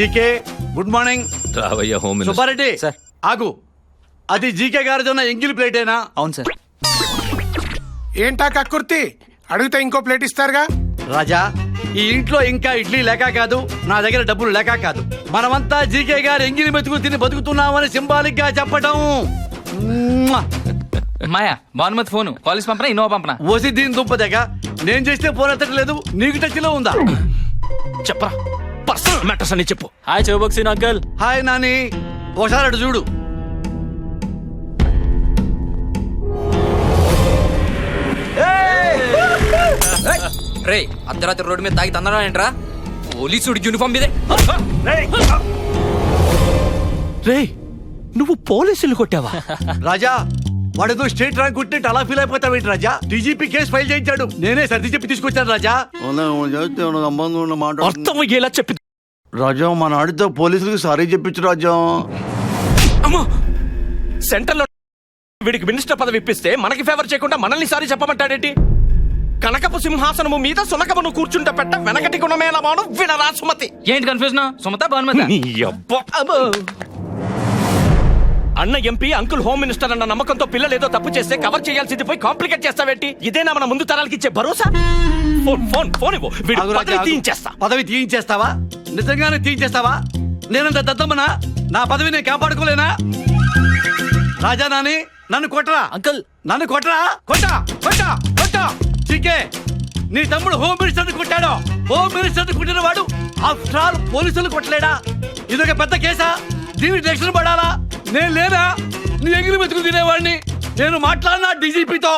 GK good morning. రావయ్య home minister. Subbareddy sir. ఆగు. అది జీకే గారిదన్న ఎంగిల్ ప్లేటేనా? అవును సార్. ఏంటా కక్కుర్తి? అడిగితే ఇంకో ప్లేట్ ఇస్తారుగా. రాజా, ఈ ఇంట్లో ఇంకా ఇడ్లీ లేక కాదు, నా దగ్గర డబ్బులు లేక కాదు. మనమంతా జీకే గారు ఎంగిలి మెతుకు తిని బతుకుతున్నామని సింబాలిక్ గా చెప్పటం. మాయా భానుమతి ఫోన్ కాలేజ్ పంపనా ఇన్నోవా పంపనా? ఓసి దీని దుంపదగ. నేను చేస్తే ఫోన్ ఎత్తట్లేదు, నీకు టచ్ లో ఉందా? చెప్పరా పర్సనల్ మ్యాటర్స్ అని చెప్పు. హాయ్ చౌబక్సీన్ అంకల్. హాయ్ నాని, ఒకసారి అటు చూడు. రే అర్ధరాత్రి రోడ్డు మీద తాగి తందరా ఏంట్రా? పోలీసుడి యూనిఫామ్ మీదే. రే నువ్వు పోలీసులు కొట్టావా? రాజా, వాడేదో స్టేట్ ర్యాంక్ కొట్టినట్టు అలా ఫీల్ అయిపోతావేంటి రాజా? డీజీపీ కేసు ఫైల్ చేయించాడు, నేనే సర్ది చెప్పి తీసుకొచ్చాను రాజా. అర్థం అయ్యేలా చెప్పి. రాజా, మన ఆడితో పోలీసులకు సారీ చెప్పించు రాజా. అమ్మా, సెంటర్లో వీడికి మినిస్టర్ పదవి ఇప్పిస్తే మనకి ఫేవర్ చేయకుండా మనల్ని సారీ చెప్పమంటాడేంటి? కనకపు సింహాసనము మీద సునకమును కూర్చుంట పెట్ట వెనకటి గుణమేల మాను వినరా సుమతి. ఏంటి కన్ఫ్యూజన్? సుమత భానుమతి? నీ అబ్బా. అన్న ఎంపీ, అంకుల్ హోమ్ మినిస్టర్ అన్న నమ్మకంతో పిల్లలు ఏదో తప్పు చేస్తే కవర్ చేయాల్సింది పోయి కాంప్లికేట్ చేస్తావేంటి? ఇదేనా మన ముందు తరాలకి ఇచ్చే భరోసా? ఫోన్ ఫోన్ ఫోన్ ఇవ్వు. వీడి ఆగు రాజా, పదవి ఆగు. తీయించేస్తా. పదవి తీయించేస్తావా? నిజంగానే తీయించేస్తావా? నేనంత దద్దమ్మనా? నా పదవి నేను కాపాడుకోలేనా? రాజా నాని, నన్ను కొట్టరా అంకుల్. నన్ను కొట్టరా. కొట్టా కొట్టా కొట్టా. చీకే, నీ తమ్ముడు హోమ్ మినిస్టర్ కొట్టాడు. హోమ్ మినిస్టర్ కొట్టిన వాడు ఆఫ్టర్ ఆల్ పోలీసులు కొట్టలేడా? ఇదొక పెద్ద కేసా? దీనికి రక్షణ పడాలా? నేను లేనా? నీ ఎగిరి మెతుకు తినేవాడిని. నేను మాట్లాడినా డీజీపీతో.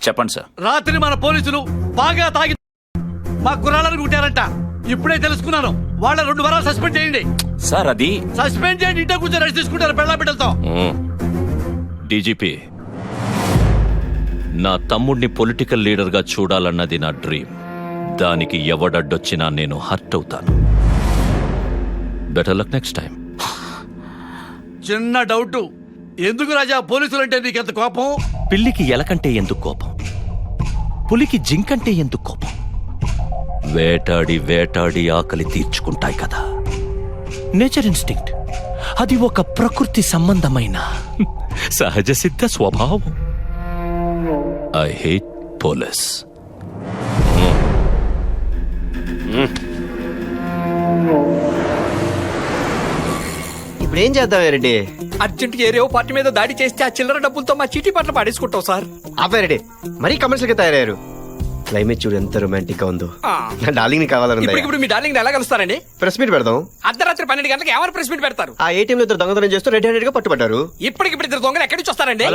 చెప్పండి సార్. రాత్రి మన పోలీసులు బాగా తాగి మా కుర్రాళ్ళని కుట్టారంట. ఇప్పుడే తెలుసుకున్నాను. వాళ్ళ 2 వారాలు సస్పెండ్ చేయండి. సార్ అది సస్పెండ్ చేయండి. ఇంట్లో కూర్చొని రెస్ట్ తీసుకుంటారు పెళ్ళ బిడ్డలతో. డీజీపీ, నా తమ్ముడిని పొలిటికల్ లీడర్ గా చూడాలన్నది నా డ్రీమ్. దానికి ఎవడడ్డొచ్చినా నేను హర్ట్ అవుతాను. Better luck next time. చిన్న డౌట్, ఎందుకు రాజా పోలీసులు అంటే నీకెంత కోపం? పిల్లికి ఎలకంటే ఎందుకు కోపం? పులికి జింకంటే ఎందుకు కోపం? వేటాడి వేటాడి ఆకలి తీర్చుకుంటాయి కదా. Nature instinct. అది ఒక ప్రకృతి సంబంధమైన సహజ సిద్ధ స్వభావం. I hate police. ఇప్పుడు ఏం చేద్దాం రెడ్డి? అర్జెంట్ ఏరియో పార్టీ మీద దాడి చేస్తే ఆ చిల్లర డబ్బులతో మా చీటీ పట్ల పాడేసుకుంటావు సార్. రెడ్డి మరీ కమర్షియల్ గా తయారయ్యారు. క్లైమేట్ చూడు ఎంత రొమాంటిక్ గా ఉందో. నా డార్లింగ్ ని కావాలని ఇప్పుడు మీ డార్లింగ్ ఎలా కలుస్తారండి? ప్రెస్ మీట్ పెడదాం. అర్ధరాత్రి 12 గంటలకు ఎవరు ప్రెస్ మీట్ పెడతారు? ఆ ఏటీఎం లో 2 దొంగతనం చేస్తూ రెడ్ హ్యాండెడ్ గా పట్టుబడ్డారు. ఇప్పటికిప్పుడు 2 దొంగలు ఎక్కడి నుంచి వస్తారండి?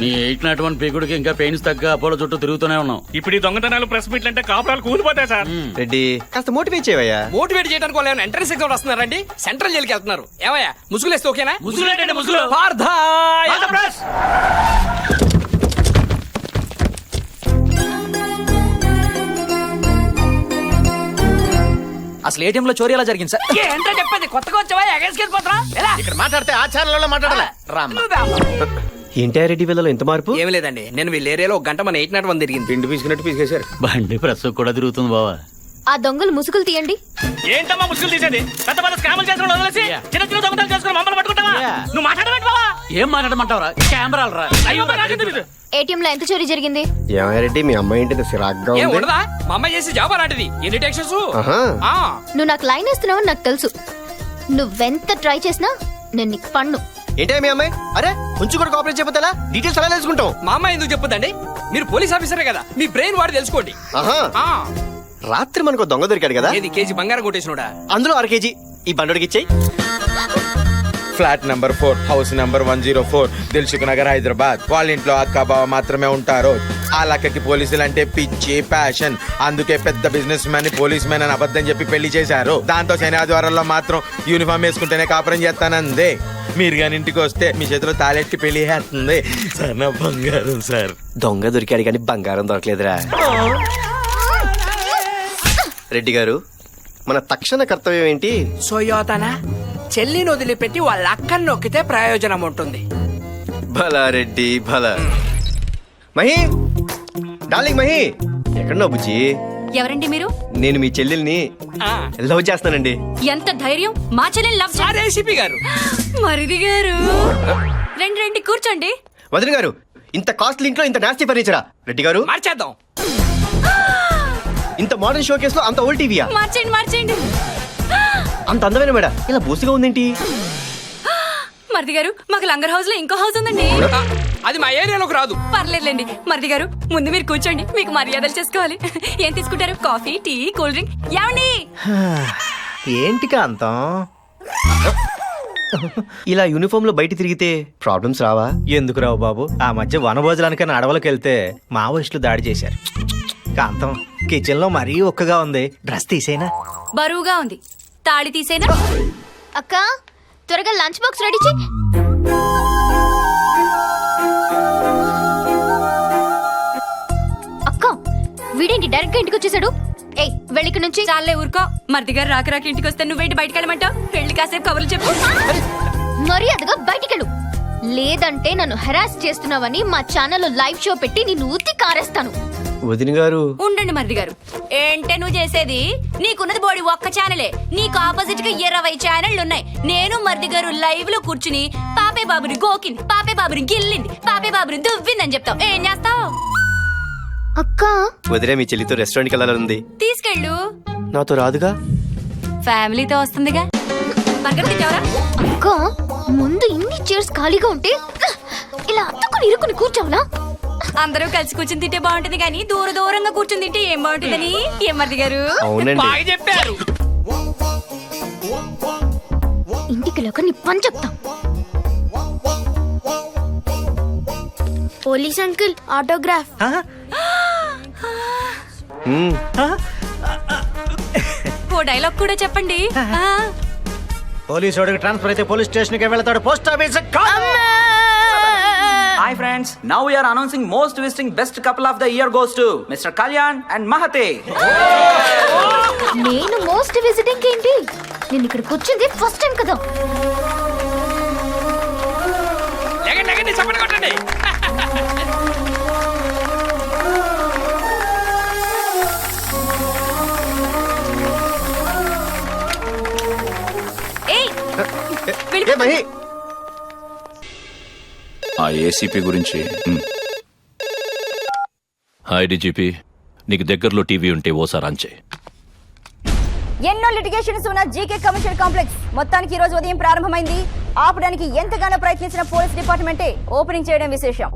నీ 801 పీకుడికి ఇంకా పెయిన్స్ తగ్గ అపోలో చుట్టూ తిరుగుతూనే ఉన్నాం. ఇప్పుడు ఈ దొంగతనాలు ప్రెస్ మీట్లు అంటే కాపురాలు కూలిపోతాయి సార్. రెడ్డి కాస్త మోటివేట్ చేయవయ్యా. మోటివేట్ చేయడానికి వాళ్ళు ఎంట్రన్స్ ఎగ్జామ్ వస్తున్నారండి. సెంట్రల్ జైలుకి వెళ్తున్నారు. ఏమయ్యా ముసుగులేస్తే ఓకేనా? ముసుగులు. అసలు ఏటీఎం లో చోరీ ఎలా జరిగింది సార్? ఏంటో చెప్పండి. కొత్తగా వచ్చావా? ఎగేసుకెళ్ళిపోతున్నా ఇక్కడ మాట్లాడితే ఆ ఛానల్లో మాట్లాడాలి. ఏంటి రెడ్డి వీళ్ళలో ఎంత మార్పు? ఏమి లేదండి, నేను వీళ్ళ ఏరియాలో 1 గంట మన 801 తిరిగింది. పిండి పీసుకున్నట్టు పీసుకేశారు. బండి ప్రెస్ కూడా తిరుగుతుంది బావా. ఆ దొంగలు ముసుగులు తీయండి. ఏంటమ్మా ముసుగులు తీసేది? పెద్ద పెద్ద స్కామ్లు చేసిన వదిలేసి చిన్న చిన్న దొంగతనాలు చేసుకుని మమ్మల్ని పట్టుకుంటావా? నువ్వు మాట్లాడమంటే బావా? ఏం మాట్లాడమంటావరా? కెమెరాలు రా. అయ్యో నాకేం తెలీదు. ఏటీఎం లో ఎంత చోరీ జరిగింది? రెడ్డి మీ అమ్మాయి ఏంటి సిరాగ్గా ఏం ఉంది? ఉండదా? మా అమ్మాయి చేసి జాబ్ అలాంటిది. ఎన్ని టెక్షన్స్? నువ్వు నాకు లైన్ వేస్తున్నావని నాకు తెలుసు. నువ్వెంత ట్రై చేసినా నేను నీకు పన్ను. ఏంటే మీ అమ్మాయి? అరే కొంచెం కూడా కోఆపరేట్ చేయకపోతే డీటెయిల్స్ ఎలా తెలుసుకుంటాం? మా అమ్మాయి ఎందుకు చెప్పదండి? మీరు పోలీస్ ఆఫీసరే కదా, మీ బ్రెయిన్ వాడి తెలుసుకోండి. రాత్రి మనకు దొంగ దొరికాడు కదా, ఏది కేజీ బంగారం కొట్టేసినోడా? అందులో 1/2 కేజీ ఈ బండోడికి ఇచ్చేయి. Flat number 4 house number 104 Dilsukh Nagar Hyderabad. వాళ్ళ ఇంట్లో అక్క బావ మాత్రమే ఉంటారు. ఆ లక్కకి పోలీసులు అంటే పిచ్చి ప్యాషన్. అందుకే పెద్ద బిజినెస్ మ్యాన్ పోలీస్ మ్యాన్ అని అబద్ధం చెప్పి పెళ్లి చేశారు. దాంతో శని ఆదివారాల్లో మాత్రం యూనిఫామ్ వేసుకుంటేనే కాపురం చేస్తానందే. మీరు కానీ ఇంటికి వస్తే మీ చేతిలో తాళెట్టి పెళ్లి చేస్తుంది సార్. నా బంగారం సార్. దొంగ దొరికాడు కానీ బంగారం దొరకలేదురా. రెడ్డి గారు, మన తక్షణ కర్తవ్యం ఏంటి? సోయోతన చెల్లిని వదిలిపెట్టి వాళ్ళ అక్కని నొక్కితే ప్రయోజనం ఉంటుంది. భలా రెడ్డి భలా. మహి డార్లింగ్ మహి, ఎక్కడున్నావు బుజ్జి? ఎవరండి మీరు? నేను మీ చెల్లెల్ని లవ్ చేస్తానండి. ఎంత ధైర్యం మా చెల్లెని లవ్ సార్ ఏసీపీ గారు. మరిది గారు రండి రండి కూర్చోండి. వదిన గారు, ఇంత కాస్ట్లీ ఇంట్లో ఇంత నాస్తి ఫర్నిచరా? రెడ్డి గారు, మార్చేద్దాం. ఇంత మోడర్న్ షో కేసులో అంత ఓల్డ్ టీవీయా? మార్చండి మార్చండి. అంత అందమైన మేడ ఇలా బోసిగా ఉందేంటి? మరిది గారు మాకు లంగర్ హౌస్ లో ఇంకో హౌస్ ఉందండి. అది మా ఏరియాలోకి రాదు. పర్లేదులేండి మరిది గారు, ముందు మీరు కూర్చోండి, మీకు మర్యాదలు చేసుకోవాలి. ఏం తీసుకుంటారు? Coffee, tea, cool drink? ఏమండి? ఏంటి కాంతం ఇలా యూనిఫామ్ లో బయట తిరిగితే ప్రాబ్లమ్స్ రావా? ఎందుకు రావు బాబు, ఆ మధ్య వనభోజనానికైనా అడవులకు వెళ్తే మావోయిస్టులు దాడి చేశారు. కాంతం, కిచెన్ లో మరీ ఒక్కగా ఉంది, డ్రెస్ తీసేనా? బరువుగా ఉంది, తాళి తీసేనా? అక్క త్వరగా లంచ్ బాక్స్ రెడీ చేయి. అక్క వీడేంటి డైరెక్ట్ గా ఇంటికి వచ్చేసాడు? ఏయ్ వెళ్ళిక నుంచి. చాలే ఊరుకో. మరిది గారు రాక రాక ఇంటికి వస్తే నువ్వేంటి బయటకు వెళ్ళమంటావు? వెళ్ళి కాసేపు కబుర్లు చెప్పు. మర్యాదగా బయటికెళ్ళు, లేదంటే నన్ను హెరాస్ చేస్తున్నావని మా ఛానల్లో లైవ్ షో పెట్టి నిన్ను ఉత్తి కారేస్తాను. వదిన గారు, ఉండండి మరిది గారు. ఏంటే నువ్వు చేసేది? నీకున్నది బోడి ఒక్క ఛానలే, నీకు ఆపోజిట్ గా 20 ఛానళ్లు ఉన్నాయి. నేను మరిది గారు లైవ్ లో కూర్చుని పాపే బాబుని గోకింది, పాపే బాబుని గిల్లింది, పాపే బాబుని దువ్విందని చెప్తావు. ఏం చేస్తావు? అక్క వదిలే మీ చెల్లితో రెస్టారెంట్కి వెళ్ళాలంది. తీసుకెళ్ళు. నాతో రాదుగా? ఫ్యామిలీతో వస్తుందిగా. బర్గర్ తింటావరా? అక్క ముందు ఇన్ని చైర్స్ ఖాళీగా ఉంటే ఇలా అత్తుకుని ఇరుకుని కూర్చోవాలా? అందరూ కలిసి కూర్చుని తింటే బాగుంటుంది కానీ దూర దూరంగా కూర్చుని తింటే ఏం బాగుంటుందని. ఏం మరిది గారు? అవునండి. బాగా చెప్పారు. ఇంటికి లోక నీ పని చెప్తాం. Police uncle autograph. ఓ డైలాగ్ కూడా చెప్పండి. పోలీసు వాడికి ట్రాన్స్ఫర్ అయితే పోలీస్ స్టేషన్ కి వెళ్తాడు, post office. Hi friends, now we are announcing most visiting best couple of the year goes to Mr. Kalyan and Mahate. నేను మోస్ట్ విజిటింగ్ ఏంటి? నేను ఇక్కడికి వచ్చింది ఫస్ట్ టైం కదా. లెగండి లెగండి, చప్పట్లు కొట్టండి. ఏయ్ ఏ మహి, ఆ ఏసీపీ గురించి హాయ్ డీజీపీ, నీకు దగ్గరలో టీవీ ఉంటే ఓసారి ఆన్ చేయి. ఎన్నో లిటిగేషన్స్ ఉన్న జీకే కమర్షియల్ కాంప్లెక్స్ మొత్తానికి ఈ రోజు ఉదయం ప్రారంభమైంది. ఆపడానికి ఎంతగానో ప్రయత్నించిన పోలీస్ డిపార్ట్మెంటే ఓపెనింగ్ చేయడం విశేషం.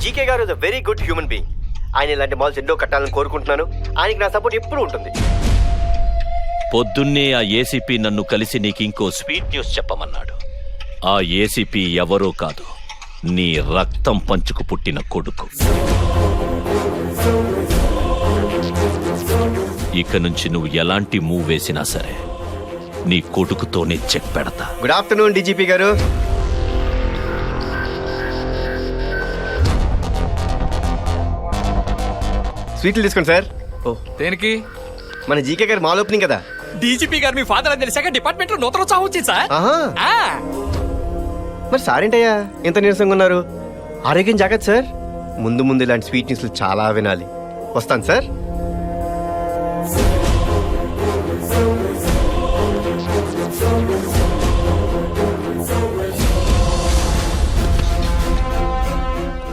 జీకే గారు is a very good human being. ఆయన ఇలాంటి మాల్స్ ఎన్నో కట్టాలని కోరుకుంటున్నాను. ఆయనకి నా సపోర్ట్ ఎప్పుడూ ఉంటుంది. పొద్దున్నే ఆ ఏసీపీ నన్ను కలిసి నీకు ఇంకో స్వీట్ న్యూస్ చెప్పమన్నాడు. ఆ ఏసీపీ ఎవరో కాదు, నీ రక్తం పంచుకు పుట్టిన కొడుకు. ఇక నుంచి నువ్వు ఎలాంటి మూవ్ వేసినా సరే నీ కొడుకుతోనే చెక్ పెడతా. గుడ్ ఆఫ్టర్నూన్ డీజీపీ గారు. స్వీట్లు తీసుకోండి సార్. దేనికి? మన జీకే గారు మాల్ ఓపెనింగ్ కదా. డీజీపీ గారు మీ ఫాదర్ అని తెలిసాక డిపార్ట్మెంట్ లో నూతన ఉత్సాహం వచ్చింది సార్. ఆహా, మరి సార్ ఏంటయ్యా ఇంత నీరసంగా ఉన్నారు? ఆరోగ్యం జాగ్రత్త సార్. ముందు ముందు ఇలాంటి స్వీట్ న్యూస్లు చాలా వినాలి. వస్తాను సార్.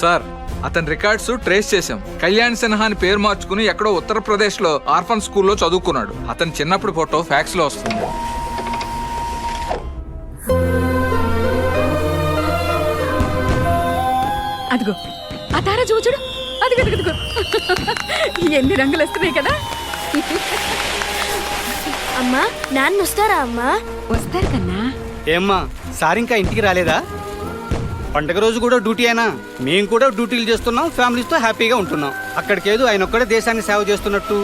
సార్, అతని రికార్డ్స్ ట్రేస్ చేశాం. కళ్యాణ్ సిన్హా అని పేరు మార్చుకుని ఎక్కడో ఉత్తరప్రదేశ్ లో ఆర్ఫన్ స్కూల్లో చదువుకున్నాడు. అతని చిన్నప్పుడు ఫోటో ఫ్యాక్స్ లో వస్తుంది. అదిగో ఆ తార చూడు. అదిగో అదిగో ఎన్ని రంగులు వస్తున్నాయి కదా. అమ్మా నాన్న వస్తారా? అమ్మా వస్తారు కన్నా. ఏమ్మా, సార్ ఇంకా ఇంటికి రాలేదా? పండగ రోజు కూడా డ్యూటీ అయినా మేము కూడా డ్యూటీలు చేస్తున్నాం, ఫ్యామిలీస్తో హ్యాపీగా ఉంటున్నాం. అక్కడికేదో ఆయన ఒక్కడే దేశానికి సేవ చేస్తున్నట్టు.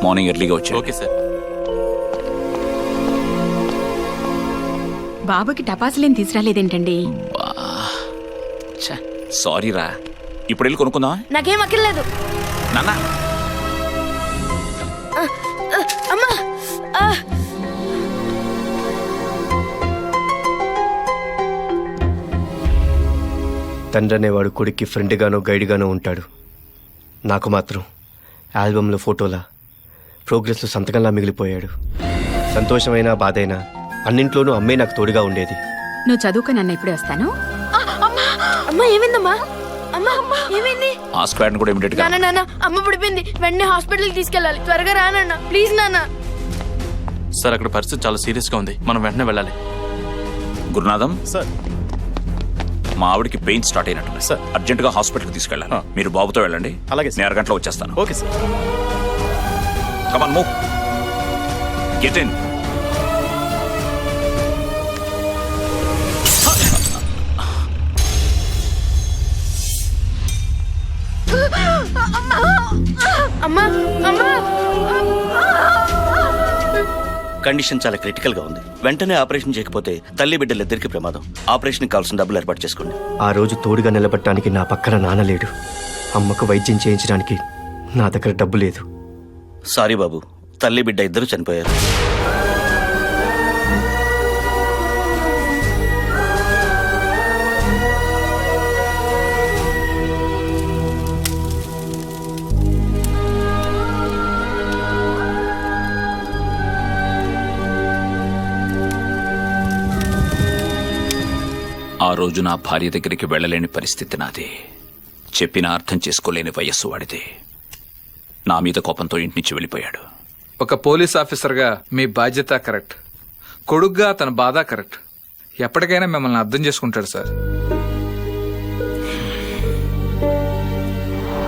మార్నింగ్ ఎర్లీగా వచ్చి. Okay sir. బాబుకి టపాసులేం తీసుకురాలేదేంటండి? సారీ రా, ఇప్పుడు వెళ్ళి కొనుక్కుందాం. నాకేం అక్కర్లేదు. నాన్న అమ్మా తండ్రి అనేవాడు కొడుక్కి ఫ్రెండ్గానో గైడ్గానో ఉంటాడు. నాకు మాత్రం ఆల్బంలో ఫోటోలా ప్రోగ్రెస్లో సంతకంలా మిగిలిపోయాడు. సంతోషమైనా బాధైనా అన్నింట్లోనూ అమ్మే నాకు తోడుగా ఉండేది. నువ్వు చదువుకొని నన్ను ఇప్పుడే వస్తాను. అమ్మా ఏమైందమ్మా? అమ్మా ఏమైంది? ఆ స్క్వాడ్ కూడా ఇమిడియట్ గా నాన్న అమ్మ పడిపోయింది, వెంటనే హాస్పిటల్కి తీసుకెళ్ళాలి. త్వరగా రా నాన్న, ప్లీజ్ నాన్న. సార్ అక్కడ పరిస్థితి చాలా సీరియస్ గా ఉంది, మనం వెంటనే వెళ్ళాలి. గురునాథం సార్, మా ఆవిడకి పెయిన్ స్టార్ట్ అయినట్టు సార్. అర్జెంట్ గా హాస్పిటల్కి తీసుకెళ్ళాలి. మీరు బాబుతో వెళ్ళండి. అలాగే, నేను అరగంటలో వచ్చేస్తాను. Okay sir. Come on move, get in. అమ్మా అమ్మా కండిషన్ చాలా క్రిటికల్ గా ఉంది. వెంటనే ఆపరేషన్ చేయకపోతే తల్లి బిడ్డలిద్దరికి ప్రమాదం. ఆపరేషన్ కావాల్సిన డబ్బులు ఏర్పాటు చేసుకోండి. ఆ రోజు తోడుగా నిలబడటానికి నా పక్కన నాన్న లేడు. అమ్మకు వైద్యం చేయించడానికి నా దగ్గర డబ్బు లేదు. సారీ బాబు, తల్లి బిడ్డ ఇద్దరు చనిపోయారు. ఆ రోజు నా భార్య దగ్గరికి వెళ్ళలేని పరిస్థితి నాది. చెప్పినా అర్థం చేసుకోలేని వయస్సు వాడిది. నా మీద కోపంతో ఇంటి నుంచి వెళ్ళిపోయాడు. ఒక పోలీస్ ఆఫీసర్గా మీ బాధ్యత కరెక్ట్, కొడుగ్గా తన బాధ కరెక్ట్. ఎప్పటికైనా మిమ్మల్ని అర్థం చేసుకుంటాడు సార్.